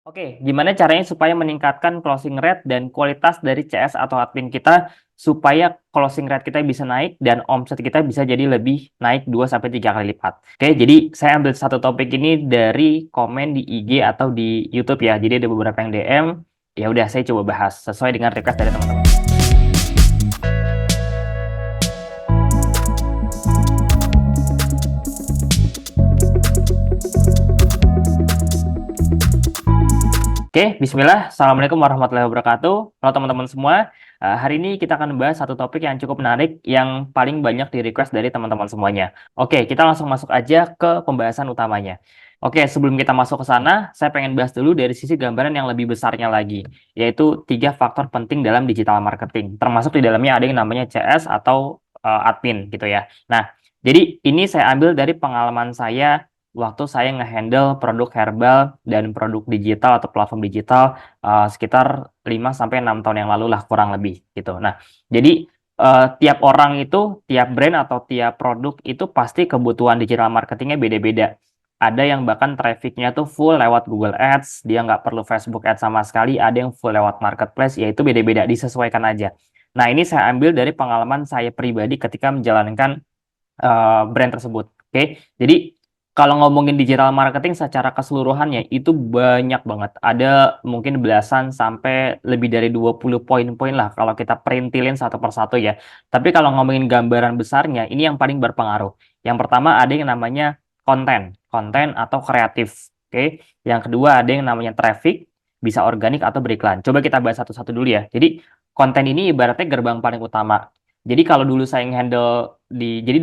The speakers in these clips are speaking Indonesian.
Oke, gimana caranya supaya meningkatkan closing rate dan kualitas dari CS atau admin kita supaya closing rate kita bisa naik dan omset kita bisa jadi lebih naik 2 sampai 3 kali lipat. Oke, jadi saya ambil satu topik ini dari komen di IG atau di YouTube ya. Jadi ada beberapa yang DM. Ya udah saya coba bahas sesuai dengan request dari teman-teman. Oke, bismillah. Assalamualaikum warahmatullahi wabarakatuh. Halo teman-teman semua. Hari ini kita akan membahas satu topik yang cukup menarik yang paling banyak di-request dari teman-teman semuanya. Oke, kita langsung masuk aja ke pembahasan utamanya. Oke, sebelum kita masuk ke sana, saya pengen bahas dulu dari sisi gambaran yang lebih besarnya lagi, yaitu 3 faktor penting dalam digital marketing. Termasuk di dalamnya ada yang namanya CS atau admin gitu ya. Nah, jadi ini saya ambil dari pengalaman saya waktu saya ngehandle produk herbal dan produk digital atau platform digital sekitar 5 sampai 6 tahun yang lalu lah kurang lebih gitu. Nah, jadi tiap orang itu, tiap brand atau tiap produk itu pasti kebutuhan digital marketingnya beda-beda. Ada yang bahkan trafficnya tuh full lewat Google Ads, dia nggak perlu Facebook Ads sama sekali, ada yang full lewat marketplace, yaitu beda-beda, disesuaikan aja. Nah, ini saya ambil dari pengalaman saya pribadi ketika menjalankan brand tersebut. Oke, jadi kalau ngomongin digital marketing secara keseluruhannya itu banyak banget. Ada mungkin belasan sampai lebih dari 20 poin-poin lah kalau kita perintilin satu persatu ya. Tapi kalau ngomongin gambaran besarnya, ini yang paling berpengaruh. Yang pertama ada yang namanya konten atau kreatif. Oke, yang kedua ada yang namanya traffic, bisa organik atau beriklan. Coba kita bahas satu-satu dulu ya. Jadi konten ini ibaratnya gerbang paling utama. Jadi kalau dulu saya handle jadi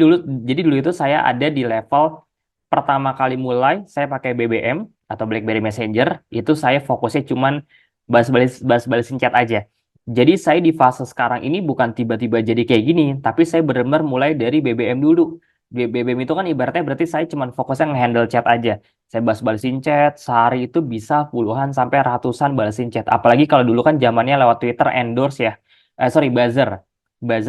dulu itu saya ada di level pertama kali mulai saya pakai BBM atau BlackBerry Messenger, itu saya fokusnya cuman balas-balesin chat aja. Jadi saya di fase sekarang ini bukan tiba-tiba jadi kayak gini, tapi saya benar-benar mulai dari BBM dulu. BBM itu kan ibaratnya berarti saya cuman fokusnya nge-handle chat aja. Saya balas-balesin chat, sehari itu bisa puluhan sampai ratusan balesin chat. Apalagi kalau dulu kan zamannya lewat Twitter endorse ya. Sorry, buzzer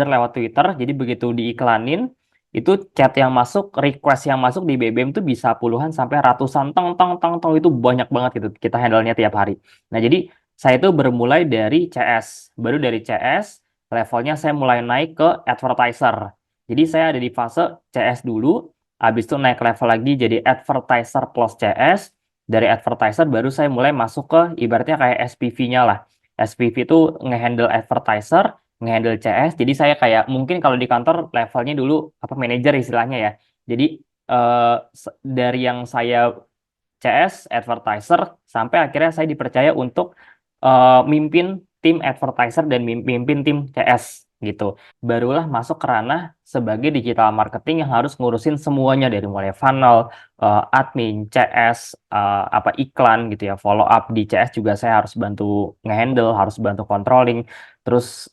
lewat Twitter. Jadi begitu diiklanin, itu chat yang masuk, request yang masuk di BBM itu bisa puluhan sampai ratusan tong tong tong tong, itu banyak banget gitu. Kita handle-nya tiap hari. Nah, jadi saya itu bermulai dari CS. Baru dari CS, levelnya saya mulai naik ke advertiser. Jadi saya ada di fase CS dulu, habis itu naik level lagi jadi advertiser plus CS. Dari advertiser baru saya mulai masuk ke ibaratnya kayak SPV-nya lah. SPV itu ngehandle advertiser, ngehandle CS. Jadi saya kayak mungkin kalau di kantor levelnya dulu apa manajer istilahnya ya. Jadi dari yang saya CS advertiser sampai akhirnya saya dipercaya untuk mimpin tim advertiser dan mimpin tim CS gitu. Barulah masuk ke ranah sebagai digital marketing yang harus ngurusin semuanya dari mulai funnel, admin, CS, apa iklan gitu ya, follow up di CS juga saya harus bantu ngehandle, harus bantu controlling, terus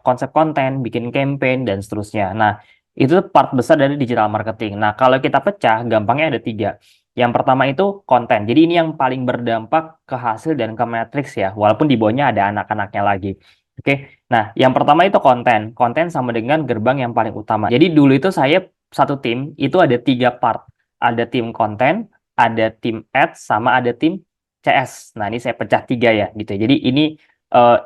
konsep konten, bikin campaign dan seterusnya. Nah, itu part besar dari digital marketing. Nah, kalau kita pecah, gampangnya ada 3. Yang pertama itu konten. Jadi ini yang paling berdampak ke hasil dan ke matriks ya, walaupun di bawahnya ada anak-anaknya lagi. Oke, nah yang pertama itu konten. Konten sama dengan gerbang yang paling utama. Jadi dulu itu saya satu tim itu ada 3 part. Ada tim konten, ada tim ads, sama ada tim CS. Nah ini saya pecah 3 ya gitu. Jadi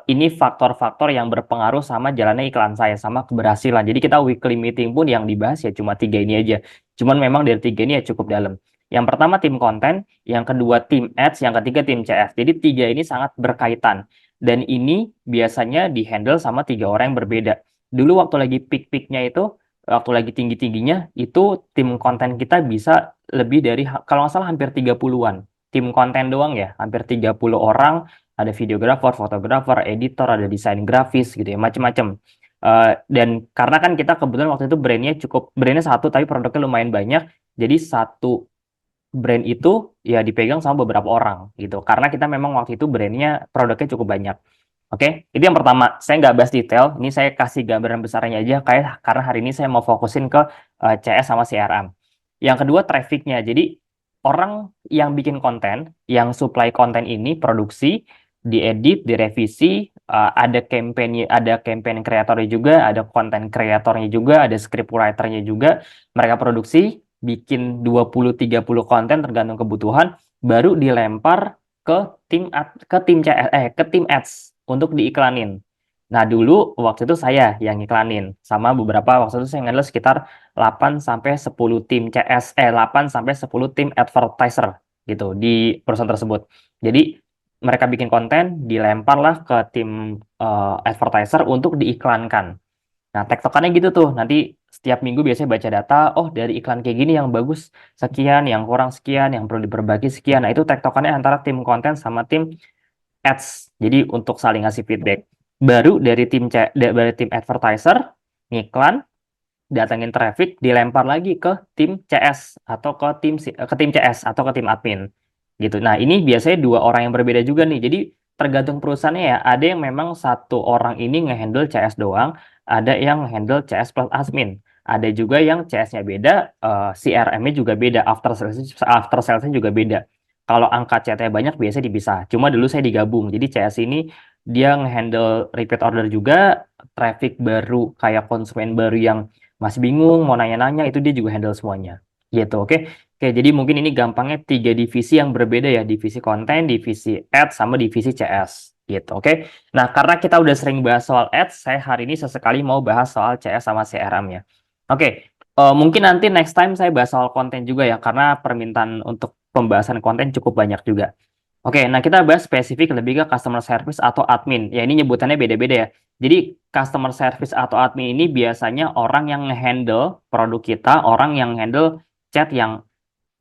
ini faktor-faktor yang berpengaruh sama jalannya iklan saya sama keberhasilan. Jadi kita weekly meeting pun yang dibahas ya cuma 3 ini aja. Cuman memang dari 3 ini ya cukup dalam. Yang pertama tim konten, yang kedua tim ads, yang ketiga tim CS. Jadi 3 ini sangat berkaitan. Dan ini biasanya dihandle sama 3 orang yang berbeda. Dulu waktu lagi peak-peaknya itu, waktu lagi tinggi-tingginya, itu tim konten kita bisa lebih dari, kalau nggak salah hampir 30-an. Tim konten doang ya, hampir 30 orang, ada videografer, fotografer, editor, ada desain grafis gitu ya, macam-macam. Dan karena kan kita kebetulan waktu itu brandnya satu tapi produknya lumayan banyak, jadi satu brand itu ya dipegang sama beberapa orang gitu. Karena kita memang waktu itu brandnya produknya cukup banyak. Oke, itu yang pertama. Saya nggak bahas detail. Ini saya kasih gambaran besarnya aja. Kayak karena hari ini saya mau fokusin ke CS sama CRM. Yang kedua trafficnya. Jadi orang yang bikin konten, yang supply konten ini produksi, diedit, direvisi, ada campaign kreatornya juga, ada konten kreatornya juga, ada script writernya juga. Mereka produksi, bikin 20-30 konten tergantung kebutuhan, baru dilempar ke ke tim ads untuk diiklanin. Nah, dulu waktu itu saya yang iklanin sama beberapa waktu itu saya handle sekitar 8 sampai 10 tim CS 8 sampai 10 tim advertiser gitu di perusahaan tersebut. Jadi mereka bikin konten dilemparlah ke tim advertiser untuk diiklankan. Nah, tektokannya gitu tuh. Nanti setiap minggu biasanya baca data, oh dari iklan kayak gini yang bagus sekian, yang kurang sekian, yang perlu diperbaiki sekian. Nah, itu tektokannya antara tim konten sama tim ads. Jadi untuk saling ngasih feedback. Baru dari tim advertiser ngiklan, datangin traffic, dilempar lagi ke tim CS atau ke tim CS atau ke tim admin gitu. Nah, ini biasanya dua orang yang berbeda juga nih. Jadi tergantung perusahaannya ya. Ada yang memang satu orang ini ngehandle CS doang, ada yang ngehandle CS plus admin. Ada juga yang CS-nya beda, CRM-nya juga beda, after sales-nya juga beda. Kalau angka chat-nya banyak biasanya dipisah. Cuma dulu saya digabung. Jadi CS ini dia ngehandle repeat order juga, traffic baru kayak konsumen baru yang masih bingung mau nanya-nanya itu dia juga handle semuanya gitu. Oke. Oke, jadi mungkin ini gampangnya tiga divisi yang berbeda ya, divisi konten, divisi ads, sama divisi CS gitu. Oke. Nah, karena kita udah sering bahas soal ads, saya hari ini sesekali mau bahas soal CS sama CRM-nya. Oke. Mungkin nanti next time saya bahas soal konten juga ya, karena permintaan untuk pembahasan konten cukup banyak juga. Oke, nah kita bahas spesifik lebih ke customer service atau admin. Ya, ini nyebutannya beda-beda ya. Jadi, customer service atau admin ini biasanya orang yang nge-handle produk kita, orang yang handle chat yang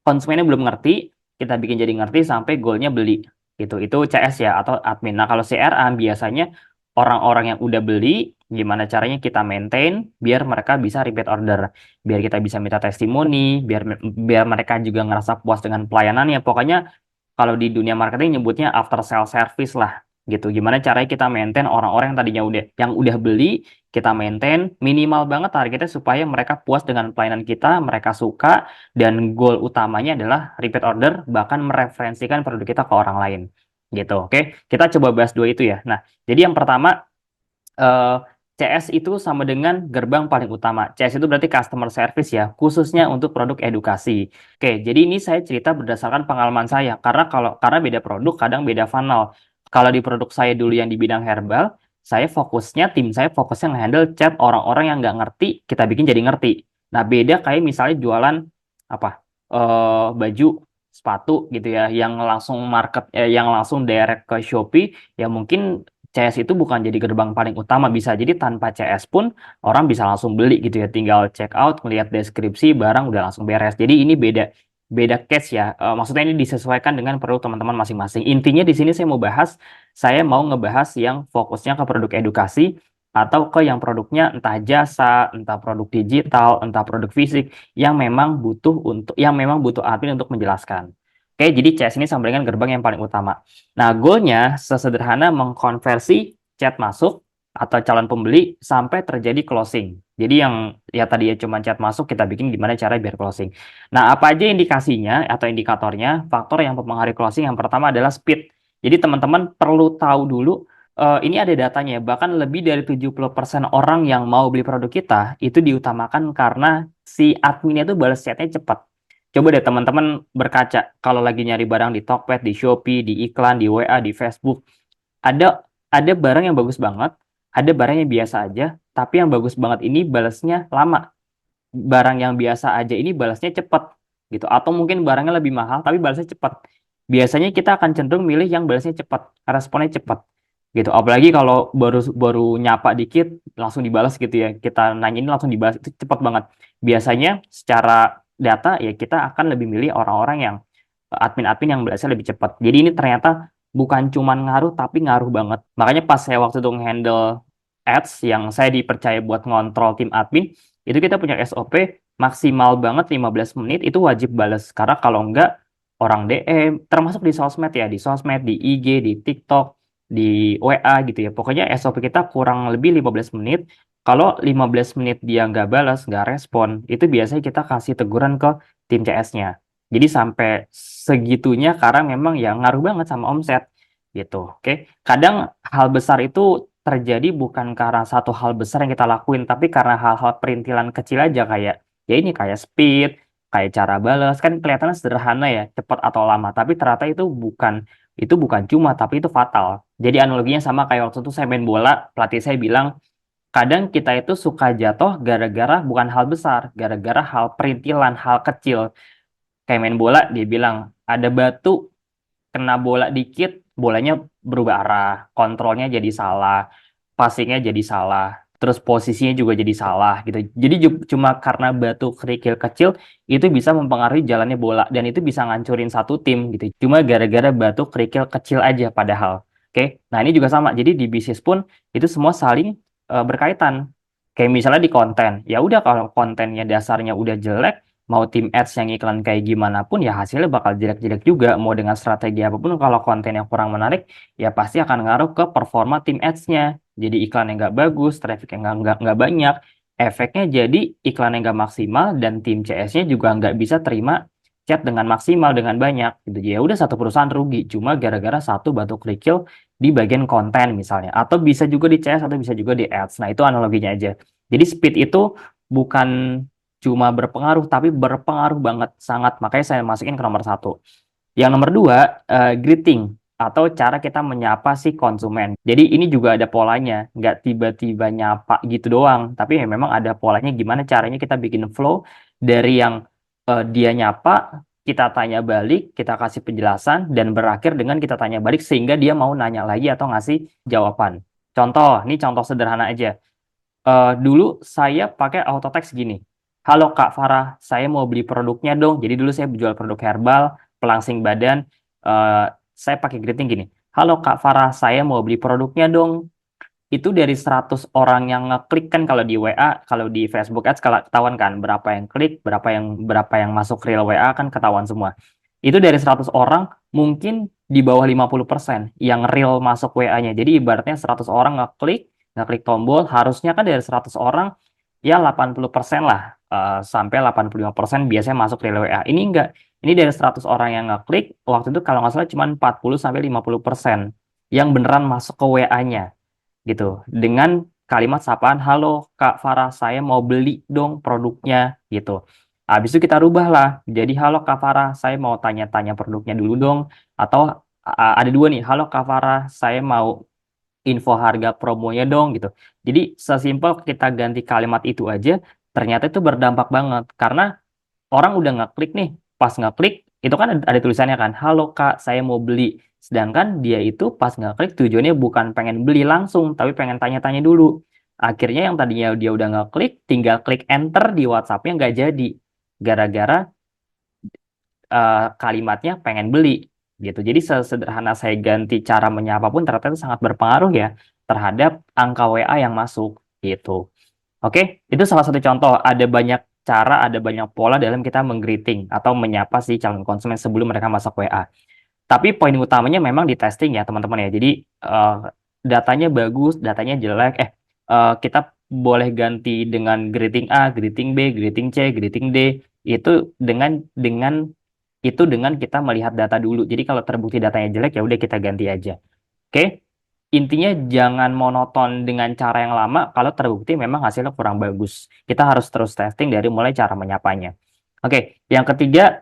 konsumennya belum ngerti, kita bikin jadi ngerti sampai goalnya beli. Gitu. Itu CS ya atau admin. Nah, kalau CRM biasanya orang-orang yang udah beli, gimana caranya kita maintain biar mereka bisa repeat order, biar kita bisa minta testimoni, biar biar mereka juga ngerasa puas dengan pelayanannya. Pokoknya kalau di dunia marketing nyebutnya after sale service lah gitu. Gimana caranya kita maintain orang-orang yang tadinya udah beli, kita maintain minimal banget targetnya supaya mereka puas dengan pelayanan kita, mereka suka, dan goal utamanya adalah repeat order, bahkan mereferensikan produk kita ke orang lain gitu. Oke, kita coba bahas dua itu ya. Nah, jadi yang pertama, eh, CS itu sama dengan gerbang paling utama. CS itu berarti customer service ya, khususnya untuk produk edukasi. Oke, jadi ini saya cerita berdasarkan pengalaman saya, karena beda produk, kadang beda funnel. Kalau di produk saya dulu yang di bidang herbal, tim saya fokusnya nge-handle chat orang-orang yang nggak ngerti, kita bikin jadi ngerti. Nah, beda kayak misalnya jualan apa, baju, sepatu gitu ya, yang langsung direct ke Shopee, ya mungkin CS itu bukan jadi gerbang paling utama, bisa jadi tanpa CS pun orang bisa langsung beli gitu ya, tinggal check out, melihat deskripsi barang udah langsung beres. Jadi ini beda beda case ya. Maksudnya ini disesuaikan dengan produk teman-teman masing-masing. Intinya di sini saya mau ngebahas yang fokusnya ke produk edukasi atau ke yang produknya entah jasa, entah produk digital, entah produk fisik yang memang butuh admin untuk menjelaskan. Oke, jadi CS ini sama dengan gerbang yang paling utama. Nah, goalnya sesederhana mengkonversi chat masuk atau calon pembeli sampai terjadi closing. Jadi yang ya tadi ya cuma chat masuk, kita bikin gimana cara biar closing. Nah, apa aja indikasinya atau indikatornya? Faktor yang mempengaruhi closing yang pertama adalah speed. Jadi teman-teman perlu tahu dulu, ini ada datanya, bahkan lebih dari 70% orang yang mau beli produk kita itu diutamakan karena si adminnya itu balas chatnya cepat. Coba deh teman-teman berkaca, kalau lagi nyari barang di Tokped, di Shopee, di iklan, di WA, di Facebook, ada ada barang yang bagus banget, ada barang yang biasa aja, tapi yang bagus banget ini balasnya lama. Barang yang biasa aja ini balasnya cepat gitu. Atau mungkin barangnya lebih mahal tapi balasnya cepat. Biasanya kita akan cenderung milih yang balasnya cepat, responnya cepat gitu. Apalagi kalau baru baru nyapa dikit langsung dibalas gitu ya. Kita nanya ini langsung dibalas itu cepat banget. Biasanya secara data ya kita akan lebih milih orang-orang yang admin-admin yang balasnya lebih cepat. Jadi ini ternyata bukan cuman ngaruh tapi ngaruh banget. Makanya pas saya waktu itu handle ads yang saya dipercaya buat ngontrol tim admin, itu kita punya SOP maksimal banget 15 menit itu wajib balas. Karena kalau enggak orang DM, termasuk di sosmed ya, di sosmed, di IG, di TikTok, di WA gitu ya. Pokoknya SOP kita kurang lebih 15 menit. Kalau 15 menit dia nggak balas, nggak respon, itu biasanya kita kasih teguran ke tim CS-nya. Jadi sampai segitunya karena memang ya ngaruh banget sama omset gitu. Oke. Kadang hal besar itu terjadi bukan karena satu hal besar yang kita lakuin, tapi karena hal-hal perintilan kecil aja kayak ya ini kayak speed, kayak cara balas kan kelihatannya sederhana ya, cepat atau lama, tapi ternyata itu bukan itu bukan cuma, tapi itu fatal. Jadi analoginya sama kayak waktu itu saya main bola, pelatih saya bilang, kadang kita itu suka jatuh gara-gara bukan hal besar, gara-gara hal perintilan, hal kecil. Kayak main bola, dia bilang, ada batu, kena bola dikit, bolanya berubah arah, kontrolnya jadi salah, passingnya jadi salah, terus posisinya juga jadi salah gitu. Jadi cuma karena batu kerikil kecil itu bisa mempengaruhi jalannya bola dan itu bisa ngancurin satu tim gitu. Cuma gara-gara batu kerikil kecil aja padahal. Oke, nah ini juga sama. Jadi di bisnis pun itu semua saling berkaitan. Kayak misalnya di konten, ya udah kalau kontennya dasarnya udah jelek, mau tim ads yang iklan kayak gimana pun ya hasilnya bakal jelek-jelek juga. Mau dengan strategi apapun kalau konten yang kurang menarik ya pasti akan ngaruh ke performa tim ads-nya. Jadi iklan yang nggak bagus, traffic yang nggak banyak, efeknya jadi iklan yang nggak maksimal dan tim CS-nya juga nggak bisa terima chat dengan maksimal dengan banyak gitu. Ya udah satu perusahaan rugi cuma gara-gara satu batu kerikil di bagian konten misalnya, atau bisa juga di CS atau bisa juga di ads. Nah itu analoginya aja. Jadi speed itu bukan cuma berpengaruh, tapi berpengaruh banget, sangat. Makanya saya masukin ke nomor satu. Yang nomor dua, greeting atau cara kita menyapa si konsumen. Jadi ini juga ada polanya, nggak tiba-tiba nyapa gitu doang, tapi ya memang ada polanya gimana caranya kita bikin flow dari yang dia nyapa, kita tanya balik, kita kasih penjelasan, dan berakhir dengan kita tanya balik sehingga dia mau nanya lagi atau ngasih jawaban. Contoh, ini contoh sederhana aja. Dulu saya pakai auto text gini. Halo Kak Farah, saya mau beli produknya dong. Jadi dulu saya jual produk herbal, pelangsing badan. Eh, saya pakai greeting gini. Halo Kak Farah, saya mau beli produknya dong. Itu dari 100 orang yang ngeklik kan kalau di WA, kalau di Facebook Ads kalau ketahuan kan berapa yang klik, berapa yang masuk real WA kan ketahuan semua. Itu dari 100 orang mungkin di bawah 50% yang real masuk WA-nya. Jadi ibaratnya 100 orang ngeklik tombol, harusnya kan dari 100 orang ya 80% lah, sampai 85% biasanya masuk real WA. Ini enggak. Ini dari 100 orang yang ngeklik, waktu itu kalau nggak salah cuma 40 sampai 50% yang beneran masuk ke WA-nya gitu. Dengan kalimat sapaan, halo Kak Farah, saya mau beli dong produknya gitu. Habis itu kita rubah lah. Jadi halo Kak Farah, saya mau tanya-tanya produknya dulu dong. Atau ada dua nih, halo Kak Farah, saya mau info harga promonya dong gitu. Jadi sesimpel kita ganti kalimat itu aja, ternyata itu berdampak banget. Karena orang udah ngeklik nih, pas ngeklik itu kan ada tulisannya kan, halo Kak, saya mau beli. Sedangkan dia itu pas ngeklik tujuannya bukan pengen beli langsung, tapi pengen tanya-tanya dulu. Akhirnya yang tadinya dia udah ngeklik, tinggal klik enter di WhatsApp-nya nggak jadi. Gara-gara kalimatnya pengen beli gitu. Jadi sesederhana saya ganti cara menyapa pun ternyata itu sangat berpengaruh ya terhadap angka WA yang masuk gitu. Oke, itu salah satu contoh. Ada banyak cara, ada banyak pola dalam kita menggreeting atau menyapa si calon konsumen sebelum mereka masuk WA. Tapi poin utamanya memang di testing ya teman-teman ya. Jadi eh, datanya bagus, datanya jelek. Kita boleh ganti dengan greeting A, greeting B, greeting C, greeting D. Itu dengan kita melihat data dulu. Jadi kalau terbukti datanya jelek ya udah kita ganti aja. Oke? Intinya jangan monoton dengan cara yang lama kalau terbukti memang hasilnya kurang bagus. Kita harus terus testing dari mulai cara menyapanya. Oke, yang ketiga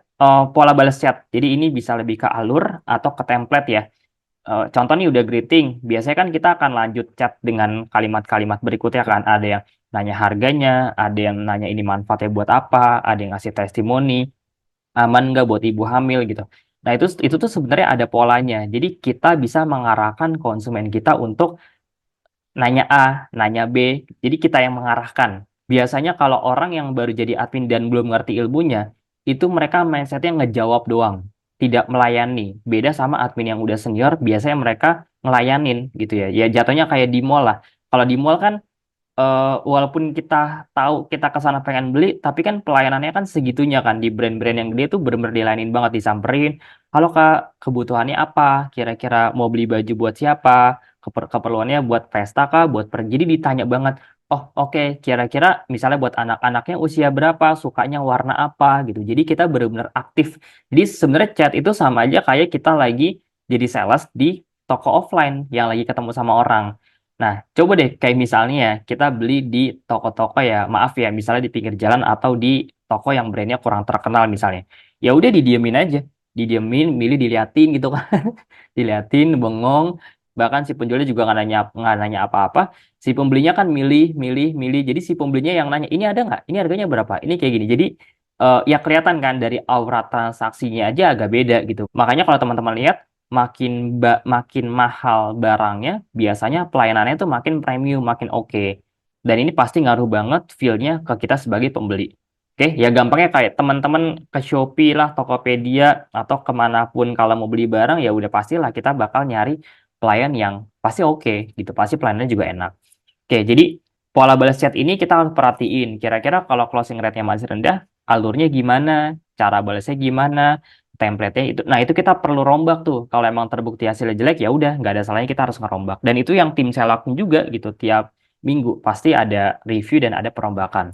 pola balas chat. Jadi ini bisa lebih ke alur atau ke template ya. Contoh nih udah greeting, biasanya kan kita akan lanjut chat dengan kalimat-kalimat berikutnya kan. Ada yang nanya harganya, ada yang nanya ini manfaatnya buat apa, ada yang ngasih testimoni, aman nggak buat ibu hamil gitu. Nah itu tuh sebenarnya ada polanya. Jadi kita bisa mengarahkan konsumen kita untuk nanya A, nanya B. Jadi kita yang mengarahkan. Biasanya kalau orang yang baru jadi admin dan belum ngerti ilmunya, itu mereka mindsetnya ngejawab doang, tidak melayani. Beda sama admin yang udah senior, biasanya mereka ngelayanin gitu ya. Ya jatuhnya kayak di mall lah. Kalau di mall kan walaupun kita tahu kita ke sana pengen beli, tapi kan pelayanannya kan segitunya kan di brand-brand yang gede tuh bener-bener dilayanin banget, disamperin. Halo Kak, kebutuhannya apa? Kira-kira mau beli baju buat siapa? Keperluannya buat pesta kah? Buat pergi? Jadi ditanya banget. Oh oke, kira-kira misalnya buat anak-anaknya usia berapa? Sukanya warna apa? Gitu. Jadi kita benar-benar aktif. Jadi sebenarnya chat itu sama aja kayak kita lagi jadi sales di toko offline yang lagi ketemu sama orang. Nah, coba deh kayak misalnya ya, kita beli di toko-toko ya, maaf ya, misalnya di pinggir jalan atau di toko yang brandnya kurang terkenal misalnya. Ya udah didiemin aja. didiemin, milih diliatin gitu kan. Diliatin, bengong. Bahkan si penjualnya juga nggak nanya apa-apa. Si pembelinya kan milih, milih, milih. Jadi si pembelinya yang nanya, ini ada nggak? Ini harganya berapa? Ini kayak gini. Jadi ya kelihatan kan dari aura transaksinya aja agak beda gitu. Makanya kalau teman-teman lihat, makin mahal barangnya, biasanya pelayanannya tuh makin premium, makin oke. Dan ini pasti ngaruh banget feel-nya ke kita sebagai pembeli. Oke, ya gampangnya kayak teman-teman ke Shopee lah, Tokopedia, atau kemanapun kalau mau beli barang, ya udah pastilah kita bakal nyari pelayan yang pasti oke gitu, pasti pelayanannya juga enak. Oke, jadi pola balas chat ini kita harus perhatiin. Kira-kira kalau closing rate-nya masih rendah, alurnya gimana, cara balasnya gimana, template-nya itu. Nah, itu kita perlu rombak tuh. Kalau emang terbukti hasilnya jelek, ya udah, nggak ada salahnya kita harus ngerombak. Dan itu yang tim saya lakuin juga gitu, tiap minggu pasti ada review dan ada perombakan.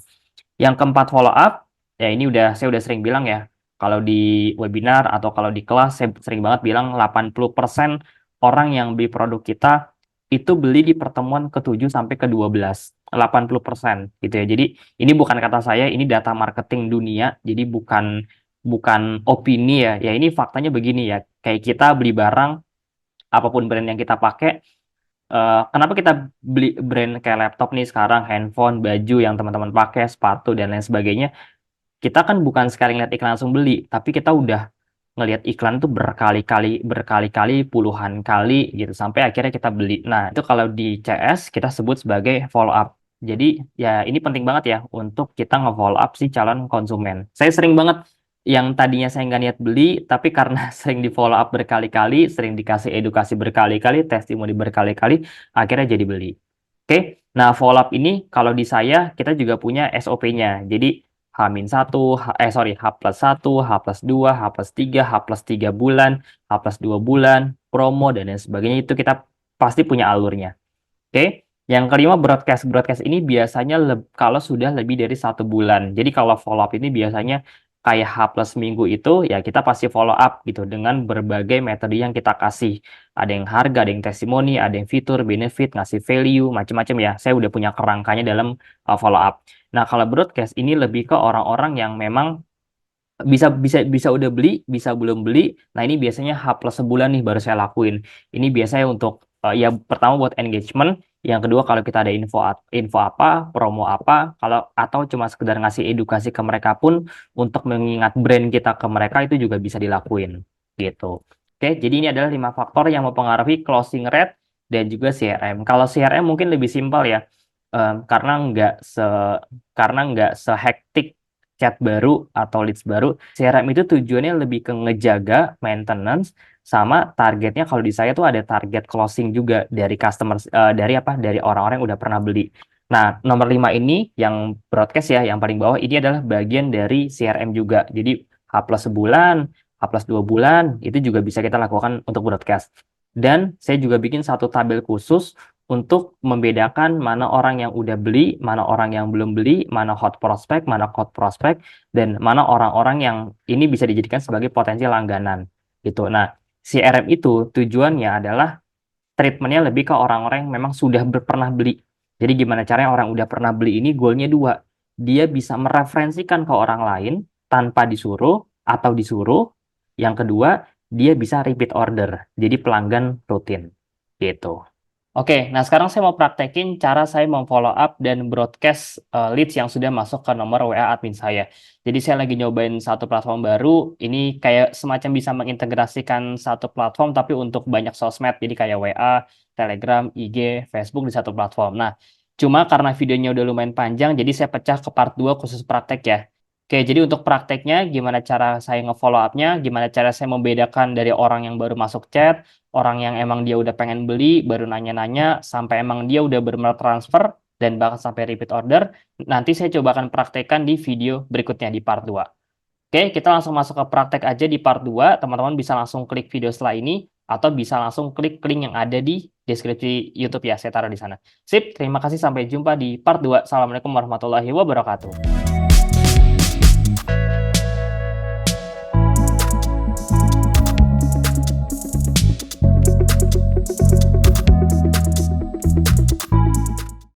Yang keempat follow up, ya ini saya udah sering bilang ya, kalau di webinar atau kalau di kelas saya sering banget bilang 80% orang yang beli produk kita itu beli di pertemuan ke-7 sampai ke-12. 80% gitu ya. Jadi ini bukan kata saya, ini data marketing dunia, jadi bukan bukan opini ya. Ya ini faktanya begini ya. Kayak kita beli barang apapun brand yang kita pakai, kenapa kita beli brand kayak laptop nih sekarang, handphone, baju yang teman-teman pakai, sepatu dan lain sebagainya, kita kan bukan sekali ngeliat iklan langsung beli, tapi kita udah ngelihat iklan tuh berkali-kali, berkali-kali, puluhan kali gitu sampai akhirnya kita beli. Nah, itu kalau di CS kita sebut sebagai follow up. Jadi ya ini penting banget ya untuk kita nge-follow up si calon konsumen. Saya sering banget yang tadinya saya nggak niat beli, tapi karena sering di follow up berkali-kali, sering dikasih edukasi berkali-kali, testimoni berkali-kali, akhirnya jadi beli. Oke, nah follow up ini kalau di saya kita juga punya SOP-nya. Jadi H-1, H+1, H+2, H+3, H+3 bulan, H+2 bulan, promo, dan lain sebagainya. Itu kita pasti punya alurnya. Oke. Yang kelima, broadcast. Broadcast ini biasanya kalau sudah lebih dari 1 bulan. Jadi kalau follow up ini biasanya kayak H+1 minggu itu, ya kita pasti follow up gitu dengan berbagai metode yang kita kasih. Ada yang harga, ada yang testimoni, ada yang fitur, benefit, ngasih value, macam-macam ya. Saya udah punya kerangkanya dalam follow up. Nah, kalau broadcast ini lebih ke orang-orang yang memang bisa bisa bisa udah beli, bisa belum beli. Nah, ini biasanya H+1 bulan nih baru saya lakuin. Ini biasanya untuk ya pertama buat engagement, yang kedua kalau kita ada info apa, promo apa, kalau atau cuma sekedar ngasih edukasi ke mereka pun untuk mengingat brand kita ke mereka itu juga bisa dilakuin gitu. Oke, jadi ini adalah 5 faktor yang mempengaruhi closing rate dan juga CRM. Kalau CRM mungkin lebih simpel ya. Karena nggak sehektik chat baru atau leads baru. CRM itu tujuannya lebih ke ngejaga maintenance sama targetnya. Kalau di saya tuh ada target closing juga dari customer, dari apa, dari orang-orang yang udah pernah beli. Nah, nomor 5 ini yang broadcast ya, yang paling bawah ini adalah bagian dari CRM juga. Jadi H+1 bulan, H+2 bulan itu juga bisa kita lakukan untuk broadcast. Dan saya juga bikin satu tabel khusus untuk membedakan mana orang yang udah beli, mana orang yang belum beli, mana hot prospect, mana cold prospect, dan mana orang-orang yang ini bisa dijadikan sebagai potensi langganan. Gitu. Nah, CRM itu tujuannya adalah treatmentnya lebih ke orang-orang yang memang sudah pernah beli. Jadi gimana caranya orang udah pernah beli ini goalnya dua. Dia bisa mereferensikan ke orang lain tanpa disuruh atau disuruh. Yang kedua, dia bisa repeat order. Jadi pelanggan rutin. Gitu. Oke, nah sekarang saya mau praktekin cara saya memfollow up dan broadcast leads yang sudah masuk ke nomor WA admin saya. Jadi saya lagi nyobain satu platform baru, ini kayak semacam bisa mengintegrasikan satu platform tapi untuk banyak sosmed, jadi kayak WA, Telegram, IG, Facebook di satu platform. Nah, cuma karena videonya udah lumayan panjang, jadi saya pecah ke part 2 khusus praktek ya. Oke, jadi untuk prakteknya, gimana cara saya nge-follow up-nya, gimana cara saya membedakan dari orang yang baru masuk chat, orang yang emang dia udah pengen beli, baru nanya-nanya, sampai emang dia udah benar transfer, dan bahkan sampai repeat order, nanti saya coba akan praktekkan di video berikutnya di part 2. Oke, kita langsung masuk ke praktek aja di part 2. Teman-teman bisa langsung klik video setelah ini, atau bisa langsung klik link yang ada di deskripsi YouTube ya, saya taruh di sana. Sip, terima kasih, sampai jumpa di part 2. Assalamualaikum warahmatullahi wabarakatuh.